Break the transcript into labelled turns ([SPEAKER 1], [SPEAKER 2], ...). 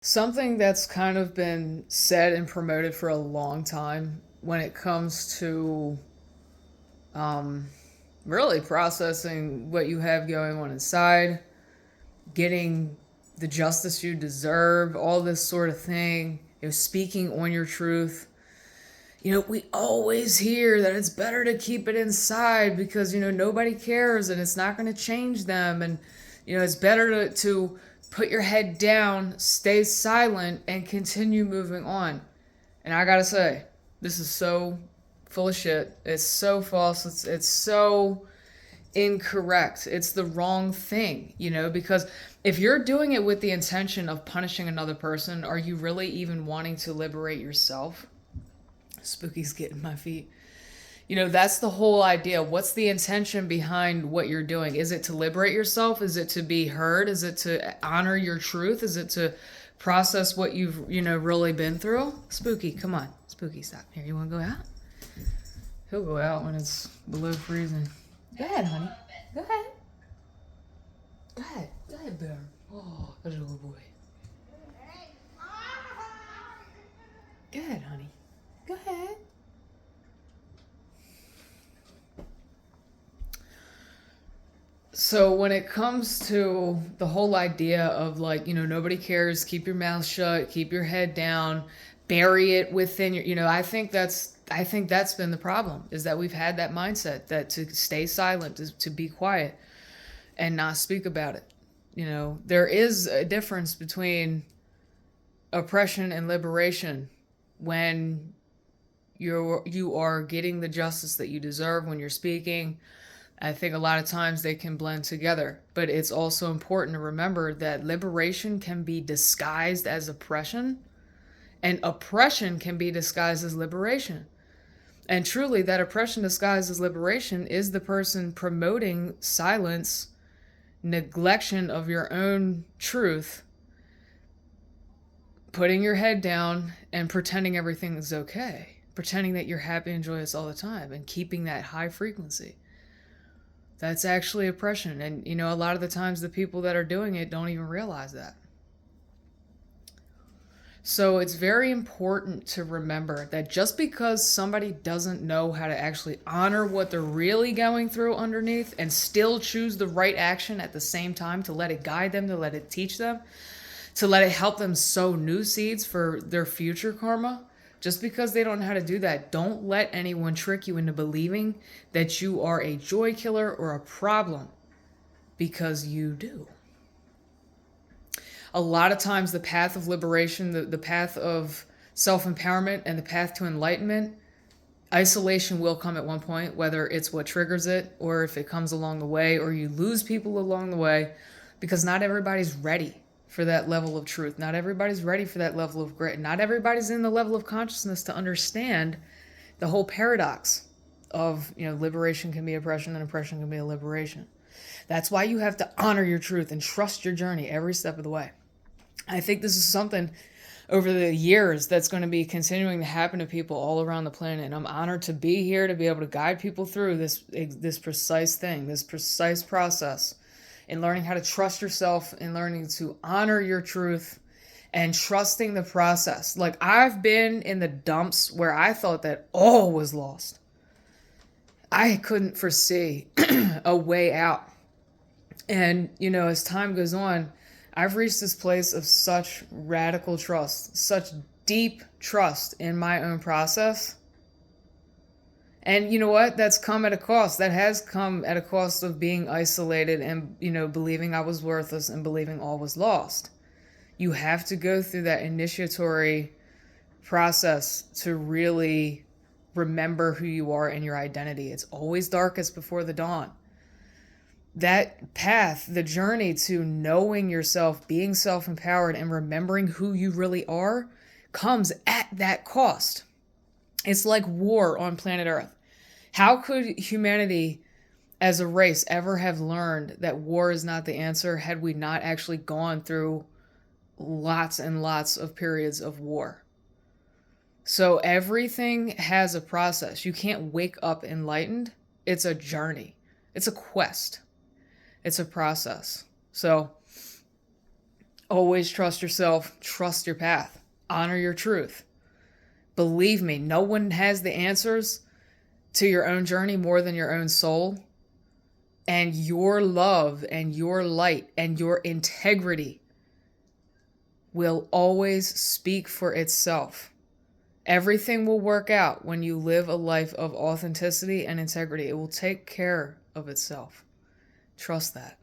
[SPEAKER 1] Something that's kind of been said and promoted for a long time when it comes to um, really processing what you have going on inside, getting the justice you deserve, all this sort of thing, speaking on your truth. We always hear that it's better to keep it inside because, nobody cares and it's not going to change them. And, it's better to put your head down, stay silent, and continue moving on. And I gotta say, this is so full of shit. It's so false. It's so incorrect. It's the wrong thing, because if you're doing it with the intention of punishing another person, are you really even wanting to liberate yourself? Spooky's getting my feet. That's the whole idea. What's the intention behind what you're doing? Is it to liberate yourself? Is it to be heard? Is it to honor your truth? Is it to process what you've, really been through? Spooky, come on. Spooky, stop. Here, you want to go out? He'll go out when it's below freezing. Go ahead, honey. Go ahead. Go ahead. Go ahead, bear. Oh, that's a good boy. Go ahead, honey. Go ahead. So when it comes to the whole idea of like, nobody cares, keep your mouth shut, keep your head down, bury it within your, I think that's been the problem, is that we've had that mindset that to stay silent, to be quiet and not speak about it. There is a difference between oppression and liberation when you are getting the justice that you deserve when you're speaking. I think a lot of times they can blend together, but it's also important to remember that liberation can be disguised as oppression, and oppression can be disguised as liberation. And truly, that oppression disguised as liberation is the person promoting silence, neglection of your own truth, putting your head down, and pretending everything is okay, pretending that you're happy and joyous all the time, and keeping that high frequency. That's actually oppression. And, a lot of the times the people that are doing it don't even realize that. So it's very important to remember that just because somebody doesn't know how to actually honor what they're really going through underneath and still choose the right action at the same time, to let it guide them, to let it teach them, to let it help them sow new seeds for their future karma, just because they don't know how to do that, don't let anyone trick you into believing that you are a joy killer or a problem, because you do. A lot of times the path of liberation, the path of self-empowerment and the path to enlightenment, isolation will come at one point, whether it's what triggers it or if it comes along the way or you lose people along the way, because not everybody's ready for that level of truth. Not everybody's ready for that level of grit. Not everybody's in the level of consciousness to understand the whole paradox of, liberation can be oppression and oppression can be a liberation. That's why you have to honor your truth and trust your journey every step of the way. I think this is something over the years that's going to be continuing to happen to people all around the planet. And I'm honored to be here to be able to guide people through this precise thing, this precise process, in learning how to trust yourself and learning to honor your truth and trusting the process. Like, I've been in the dumps where I thought that all was lost. I couldn't foresee a way out. And, as time goes on, I've reached this place of such radical trust, such deep trust in my own process. And you know what? That's come at a cost. That has come at a cost of being isolated and, believing I was worthless and believing all was lost. You have to go through that initiatory process to really remember who you are and your identity. It's always darkest before the dawn. That path, the journey to knowing yourself, being self-empowered, and remembering who you really are comes at that cost. It's like war on planet Earth. How could humanity as a race ever have learned that war is not the answer had we not actually gone through lots and lots of periods of war? So everything has a process. You can't wake up enlightened. It's a journey. It's a quest. It's a process. So Always trust yourself, trust your path, honor your truth. Believe me, no one has the answers to your own journey more than your own soul. And your love and your light and your integrity will always speak for itself. Everything will work out when you live a life of authenticity and integrity. It will take care of itself. Trust that.